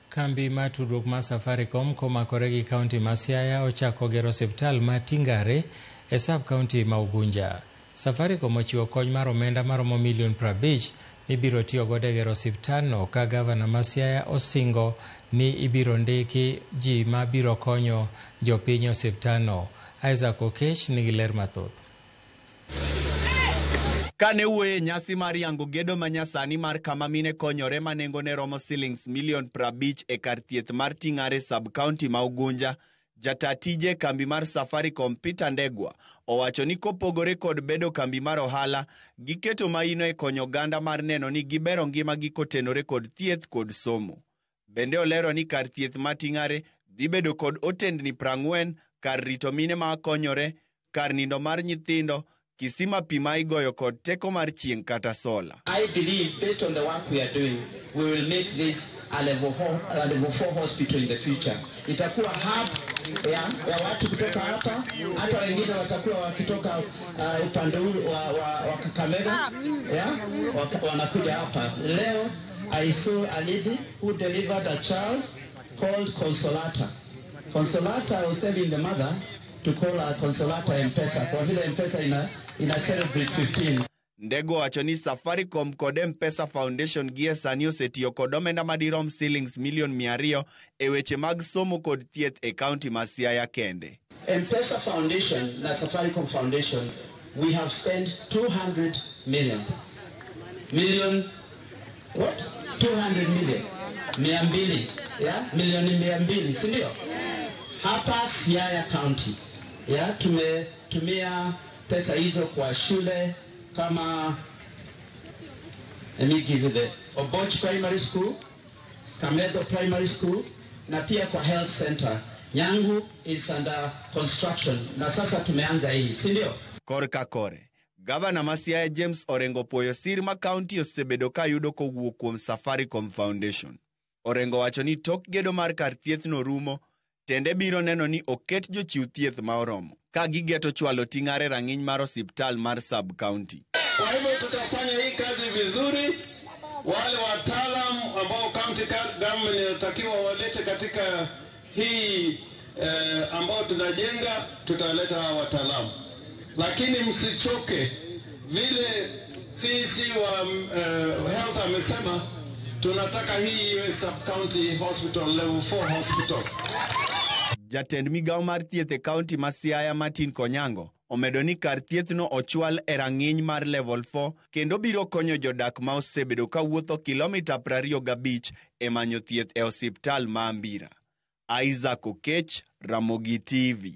Kambi ma tudruok ma Safaricom komakore gi kaunti ma Siaya ochako gero osiptal ma Tingare e sub kaunti ma Ugunja. Safaricom ochiwo kony mar omenda maromo milion 50 mibiro tiyo godo e gero osiptalno, ka gavana ma Siaya osingo ni ibiro ndiki ji ma biro konyo jopiny e osiptalno. Isaac Okech nigi ler mathoth. Kane wuoye nyasi mar yango gedo manyasani mar kama mine konyore ma nengone romo shillings milion 50 e kar thieth mar Tingare sub-county ma Ugunja, jata tije kambi mar Safaricom Peter Ndegwa owacho ni kopogore kod bedo kambi mar ohala, giketo maino e konyo oganda mar neno ni gibero ngimagi kotenore kod thieth kod somo. Bende olero ni kar thieth ma Tingare dhi bedo kod otendni 40, kar rito mine ma konyore, kar nindo mar nyithindo, kisima pi ma igoyo kod teko mar chieng' kata sola. I believe based on the work we are doing, we will make this a level 4 hospital in the future. Itakuwa hub ya watu kutoka hapa, hata wengine watakuwa wakitoka upande wa Kakamega, wanakuja hapa. Leo I saw a lady who delivered a child called Consolata. Consolata was telling the mother to call her Consolata M-Pesa, kwa vile M-Pesa ina celebrate 15. Ndego wacho ni Safaricom kod M-Pesa Foundation gie sani osetiyo kod omenda madirom shillings milion 200 e weche mag somo kod thieth e kaunti ma Siaya kende. M-Pesa Foundation na Safaricom Foundation, we have spent 200 million. What? 200 million. 200, yeah? Milioni 200, si ndio? Hapa Siaya County, yeah? Tumetumia pesa hizo kwa shule kama, let me give you the Oboch Primary School, Kamedo Primary School, na pia kwa health center. Nyangu is under construction, na sasa tumeanza hii, si ndio? Korka kore, Gavana ma Siaya James Orengo puoyo sir ma kaunti osebedo ka yudo kowuok kuom Safaricom Foundation. Orengo wacho ni tok gedo mar kar thieth no rumo, tende biro neno ni oket jochiw thieth ma oromo, ka gigeto chwalo Tingare rang'iny mar osiptal mar sub-county. Kwa hivyo tutafanya hii kazi vizuri. Wale wataalam ambao county government inatakiwa walete katika hii ambao tunajenga, tutaleta wataalamu. Lakini msichoke, vile sisi wa health amesema, tunataka hii iwe sub-county hospital, level 4 hospital. Jatend migao mar thieth e kaunti ma Siaya Martin Konyango omedo ni kar thieth no ochwal e rang'iny mar level 4 kendo biro konyo jodak ma osebedo ka wuotho kilomita 25 e manyo thieth e osiptal ma Ambira. Isaac Okech, Ramogi TV.